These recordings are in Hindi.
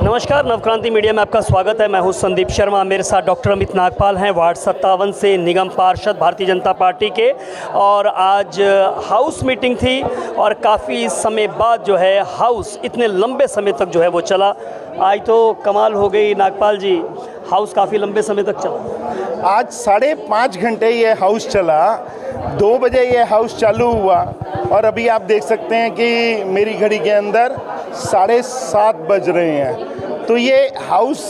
नमस्कार, नवक्रांति मीडिया में आपका स्वागत है। मैं हूं संदीप शर्मा, मेरे साथ डॉक्टर अमित नागपाल हैं, वार्ड 57 से निगम पार्षद भारतीय जनता पार्टी के। और आज हाउस मीटिंग थी और काफ़ी समय बाद जो है हाउस इतने लंबे समय तक जो है वो चला। आज तो कमाल हो गई नागपाल जी, हाउस काफ़ी लंबे समय तक चला। आज 5.5 घंटे ये हाउस चला, 2 बजे ये हाउस चालू हुआ और अभी आप देख सकते हैं कि मेरी घड़ी के अंदर 7:30 बज रहे हैं। तो ये हाउस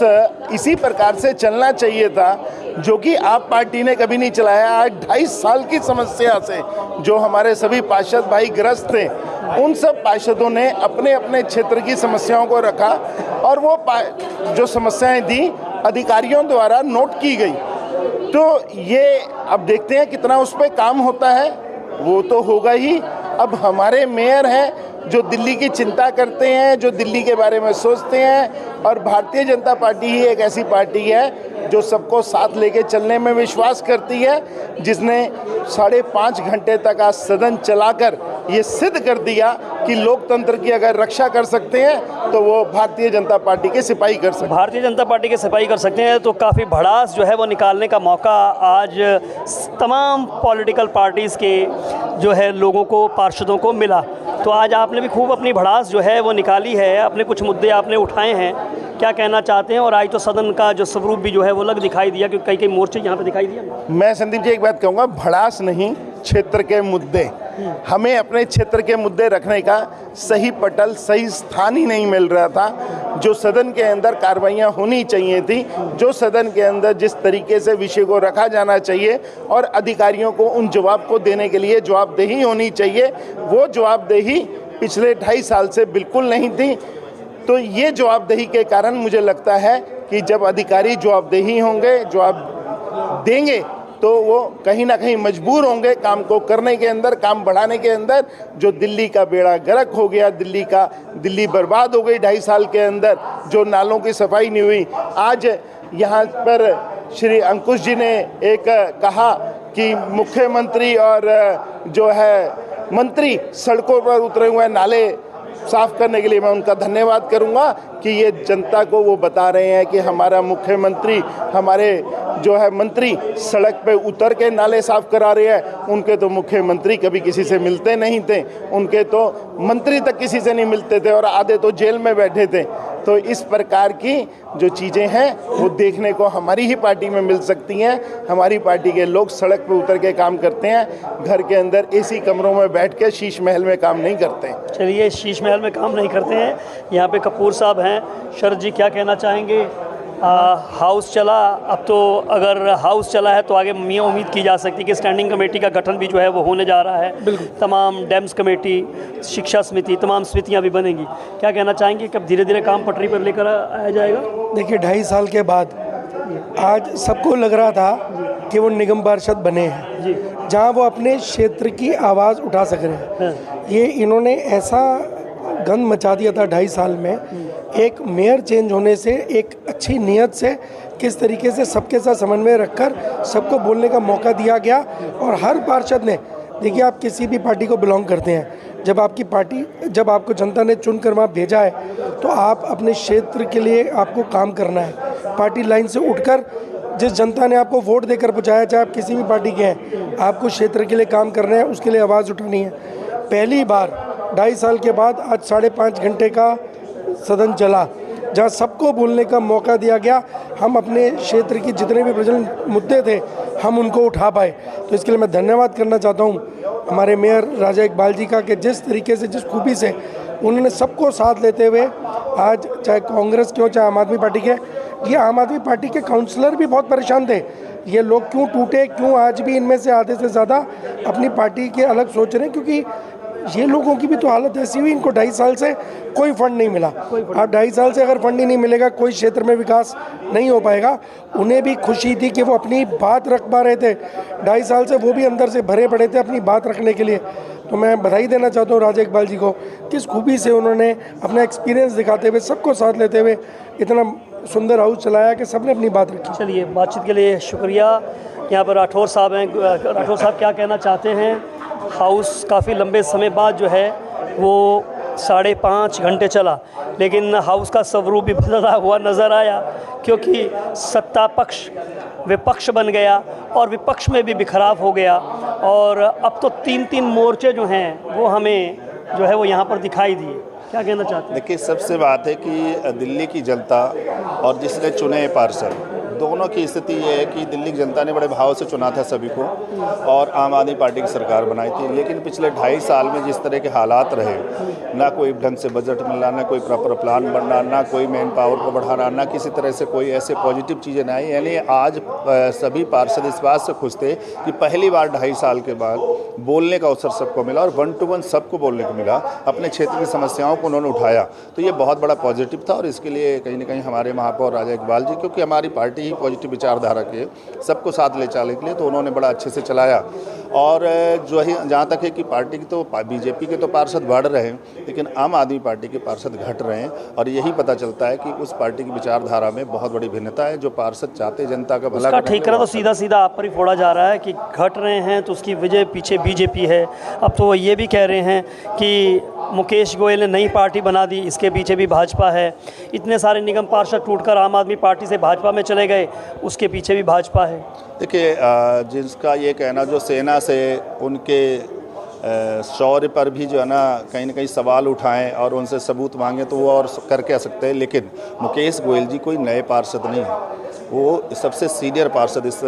इसी प्रकार से चलना चाहिए था, जो कि आप पार्टी ने कभी नहीं चलाया। आज 2.5 साल की समस्या से जो हमारे सभी पार्षद भाई ग्रस्त थे, उन सब पार्षदों ने अपने अपने क्षेत्र की समस्याओं को रखा और वो जो समस्याएं थी अधिकारियों द्वारा नोट की गई। तो ये अब देखते हैं कितना उस पर काम होता है, वो तो होगा ही। अब हमारे मेयर हैं जो दिल्ली की चिंता करते हैं, जो दिल्ली के बारे में सोचते हैं, और भारतीय जनता पार्टी ही एक ऐसी पार्टी है जो सबको साथ लेके चलने में विश्वास करती है, जिसने 5.5 घंटे तक आज सदन चलाकर ये सिद्ध कर दिया कि लोकतंत्र की अगर रक्षा कर सकते हैं तो वो भारतीय जनता पार्टी के सिपाही कर सकते हैं। भारतीय जनता पार्टी के सिपाही कर सकते हैं। तो काफ़ी भड़ास जो है वो निकालने का मौका आज तमाम पॉलिटिकल पार्टीज़ के जो है लोगों को, पार्षदों को मिला। तो आज आपने भी खूब अपनी भड़ास जो है वो निकाली है, अपने कुछ मुद्दे आपने उठाए हैं, क्या कहना चाहते हैं? और आज तो सदन का जो स्वरूप भी जो है वो अलग दिखाई दिया, क्योंकि कई मोर्चे यहाँ पे दिखाई दिया। मैं संदीप जी एक बात कहूँगा, भड़ास नहीं, क्षेत्र के मुद्दे, हमें अपने क्षेत्र के मुद्दे रखने का सही पटल, सही स्थान ही नहीं मिल रहा था। जो सदन के अंदर कार्रवाइयाँ होनी चाहिए थी, जो सदन के अंदर जिस तरीके से विषय को रखा जाना चाहिए और अधिकारियों को उन जवाब को देने के लिए जवाबदेही होनी चाहिए, वो जवाबदेही पिछले 2.5 साल से बिल्कुल नहीं थी। तो ये जवाबदेही के कारण मुझे लगता है कि जब अधिकारी जवाबदेही होंगे, जवाब देंगे, तो वो कहीं ना कहीं मजबूर होंगे काम को करने के अंदर, काम बढ़ाने के अंदर। जो दिल्ली का बेड़ा गर्क हो गया, दिल्ली बर्बाद हो गई 2.5 साल के अंदर, जो नालों की सफाई नहीं हुई। आज यहाँ पर श्री अंकुश जी ने एक कहा कि मुख्यमंत्री और जो है मंत्री सड़कों पर उतरे हुए नाले साफ करने के लिए, मैं उनका धन्यवाद करूंगा कि ये जनता को वो बता रहे हैं कि हमारा मुख्यमंत्री, हमारे जो है मंत्री सड़क पे उतर के नाले साफ करा रहे हैं। उनके तो मुख्यमंत्री कभी किसी से मिलते नहीं थे, उनके तो मंत्री तक किसी से नहीं मिलते थे और आधे तो जेल में बैठे थे। तो इस प्रकार की जो चीज़ें हैं वो देखने को हमारी ही पार्टी में मिल सकती हैं। हमारी पार्टी के लोग सड़क पे उतर के काम करते हैं, घर के अंदर एसी कमरों में बैठ के शीश महल में काम नहीं करते हैं। चलिए, शीश महल में काम नहीं करते हैं। यहाँ पे कपूर साहब हैं। शरद जी, क्या कहना चाहेंगे? हाउस चला, अब तो अगर हाउस चला है तो आगे ये उम्मीद की जा सकती है कि स्टैंडिंग कमेटी का गठन भी जो है वो होने जा रहा है। तमाम डैम्स कमेटी, शिक्षा समिति, तमाम समितियां भी बनेंगी। क्या कहना चाहेंगे, कब धीरे धीरे काम पटरी पर लेकर आया जाएगा? देखिए, 2.5 साल के बाद आज सबको लग रहा था कि वो निगम पार्षद बने हैं, जहाँ वो अपने क्षेत्र की आवाज़ उठा सक रहे हैं। ये इन्होंने ऐसा गंद मचा दिया था 2.5 साल में। एक मेयर चेंज होने से, एक अच्छी नीयत से किस तरीके से सबके साथ समन्वय रखकर सबको बोलने का मौका दिया गया। और हर पार्षद ने, देखिए आप किसी भी पार्टी को बिलोंग करते हैं, जब आपको जनता ने चुन कर वहाँ भेजा है तो आप अपने क्षेत्र के लिए आपको काम करना है। पार्टी लाइन से उठकर, जिस जनता ने आपको वोट देकर पहुँचाया, चाहे आप किसी भी पार्टी के हैं, आपको क्षेत्र के लिए काम करना है, उसके लिए आवाज़ उठानी है। पहली बार 2.5 साल के बाद आज 5.5 घंटे का सदन चला, जहाँ सबको बोलने का मौका दिया गया। हम अपने क्षेत्र की जितने भी प्रचलित मुद्दे थे हम उनको उठा पाए। तो इसके लिए मैं धन्यवाद करना चाहता हूँ हमारे मेयर राजा इकबाल जी का, कि जिस तरीके से, जिस खूबी से उन्होंने सबको साथ लेते हुए, आज चाहे कांग्रेस के हो चाहे आम आदमी पार्टी के, ये आम आदमी पार्टी के काउंसलर भी बहुत परेशान थे, ये लोग क्यों टूटे, क्यों आज भी इनमें से आधे से ज़्यादा अपनी पार्टी के अलग सोच रहे हैं, क्योंकि ये लोगों की भी तो हालत ऐसी हुई, इनको 2.5 साल से कोई फंड नहीं मिला। अब 2.5 साल से अगर फंड ही नहीं मिलेगा, कोई क्षेत्र में विकास नहीं हो पाएगा। उन्हें भी खुशी थी कि वो अपनी बात रख पा रहे थे, 2.5 साल से वो भी अंदर से भरे पड़े थे अपनी बात रखने के लिए। तो मैं बधाई देना चाहता हूँ राजा इकबाल जी को, किस खूबी से उन्होंने अपना एक्सपीरियंस दिखाते हुए, सबको साथ लेते हुए इतना सुंदर हाउस चलाया कि सबने अपनी बात रखी। चलिए, बातचीत के लिए शुक्रिया। यहाँ पर राठौर साहब हैं। राठौर साहब, क्या कहना चाहते हैं? हाउस काफ़ी लंबे समय बाद जो है वो 5.5 घंटे चला, लेकिन हाउस का स्वरूप भी बदला हुआ नज़र आया, क्योंकि सत्ता पक्ष विपक्ष बन गया और विपक्ष में भी बिखराव हो गया। और अब तो 3-3 मोर्चे जो हैं वो हमें जो है वो यहाँ पर दिखाई दिए। क्या कहना चाहते हैं? देखिए, सबसे बात है कि दिल्ली की जनता और जिसने चुने पार्षद, दोनों की स्थिति ये है कि दिल्ली की जनता ने बड़े भाव से चुना था सभी को और आम आदमी पार्टी की सरकार बनाई थी। लेकिन पिछले 2.5 साल में जिस तरह के हालात रहे, ना कोई ढंग से बजट मिलना, ना कोई प्रॉपर प्लान बनना, ना कोई मैन पावर को बढ़ाना, ना किसी तरह से कोई ऐसे पॉजिटिव चीज़ें ना आई। यानी आज सभी पार्षद इस बात से खुश थे कि पहली बार 2.5 साल के बाद बोलने का अवसर सबको मिला और 1 to 1 सबको बोलने को मिला, अपने क्षेत्र की समस्याओं को उन्होंने उठाया। तो ये बहुत बड़ा पॉजिटिव था और इसके लिए कहीं ना कहीं हमारे महापौर राजा इकबाल जी, क्योंकि हमारी पार्टी पॉजिटिव विचारधारा के सबको साथ ले चलने के लिए, तो उन्होंने बड़ा अच्छे से चलाया। और जो है जहाँ तक है कि पार्टी की तो बीजेपी के तो पार्षद बढ़ रहे हैं, लेकिन आम आदमी पार्टी के पार्षद घट रहे हैं और यही पता चलता है कि उस पार्टी की विचारधारा में बहुत बड़ी भिन्नता है। जो पार्षद चाहते जनता का भला, उसका ठेकरा तो सीधा सीधा आप पर ही फोड़ा जा रहा है कि घट रहे हैं तो उसकी वजह पीछे बीजेपी है। अब तो वो ये भी कह रहे हैं कि मुकेश गोयल ने नई पार्टी बना दी, इसके पीछे भी भाजपा है। इतने सारे निगम पार्षद टूटकर आम आदमी पार्टी से भाजपा में चले गए, उसके पीछे भी भाजपा है। देखिए, जिसका ये कहना जो सेना से उनके शौर्य पर भी जो है ना कहीं सवाल उठाएं और उनसे सबूत मांगें तो वो और कर कह सकते हैं। लेकिन मुकेश गोयल जी कोई नए पार्षद नहीं है, वो सबसे सीनियर पार्षद इस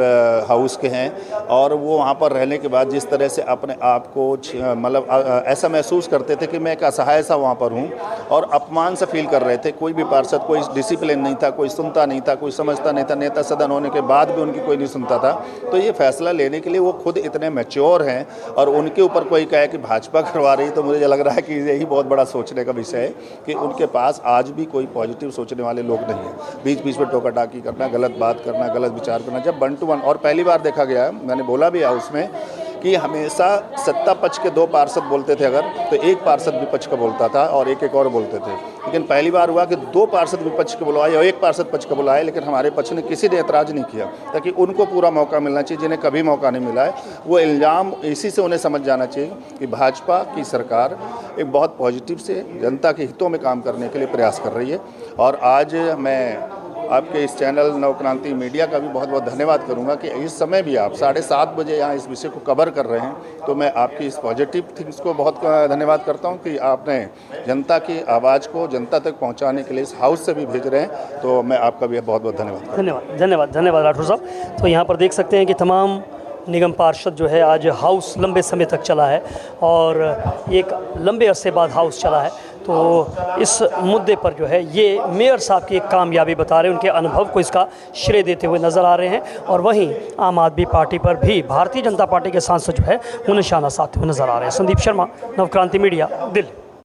हाउस के हैं और वो वहाँ पर रहने के बाद जिस तरह से अपने आप को मतलब ऐसा महसूस करते थे कि मैं एक असहाय सा वहाँ पर हूँ और अपमान से फील कर रहे थे। कोई भी पार्षद, कोई डिसिप्लिन नहीं था, कोई सुनता नहीं था, कोई समझता नहीं था। नेता सदन होने के बाद भी उनकी कोई नहीं सुनता था। तो ये फैसला लेने के लिए वो खुद इतने मैच्योर हैं और उनके ऊपर कोई कहे कि भाजपा करवा रही, तो मुझे लग रहा है कि यही बहुत बड़ा सोचने का विषय है कि उनके पास आज भी कोई पॉजिटिव सोचने वाले लोग नहीं हैं। बीच बीच में टोका टाकी करना, गलत बात करना, गलत विचार करना। जब 1 to 1 और पहली बार देखा गया, मैंने बोला भी है उसमें कि हमेशा सत्ता पक्ष के 2 पार्षद बोलते थे अगर, तो एक पार्षद विपक्ष का बोलता था और एक और बोलते थे। लेकिन पहली बार हुआ कि 2 पार्षद विपक्ष के बुलाए और 1 पार्षद पक्ष का बुलाए, लेकिन हमारे पक्ष ने किसी ने ऐतराज़ नहीं किया, ताकि उनको पूरा मौका मिलना चाहिए जिन्हें कभी मौका नहीं मिला है। वो इल्ज़ाम इसी से उन्हें समझ जाना चाहिए कि भाजपा की सरकार एक बहुत पॉजिटिव से जनता के हितों में काम करने के लिए प्रयास कर रही है। और आज मैं आपके इस चैनल नवक्रांति मीडिया का भी बहुत बहुत धन्यवाद करूंगा कि इस समय भी आप 7:30 बजे यहाँ इस विषय को कवर कर रहे हैं। तो मैं आपकी इस पॉजिटिव थिंग्स को बहुत धन्यवाद करता हूं कि आपने जनता की आवाज़ को जनता तक पहुंचाने के लिए इस हाउस से भी भेज रहे हैं। तो मैं आपका भी बहुत बहुत धन्यवाद राठौर साहब। तो यहाँ पर देख सकते हैं कि तमाम निगम पार्षद जो है आज हाउस लंबे समय तक चला है और एक लंबे अरसे बाद हाउस चला है। तो इस मुद्दे पर जो है ये मेयर साहब की एक कामयाबी बता रहे हैं, उनके अनुभव को इसका श्रेय देते हुए नज़र आ रहे हैं। और वहीं आम आदमी पार्टी पर भी भारतीय जनता पार्टी के सांसद जो है वो निशाना साधते हुए नज़र आ रहे हैं। संदीप शर्मा, नवक्रांति मीडिया, दिल्ली।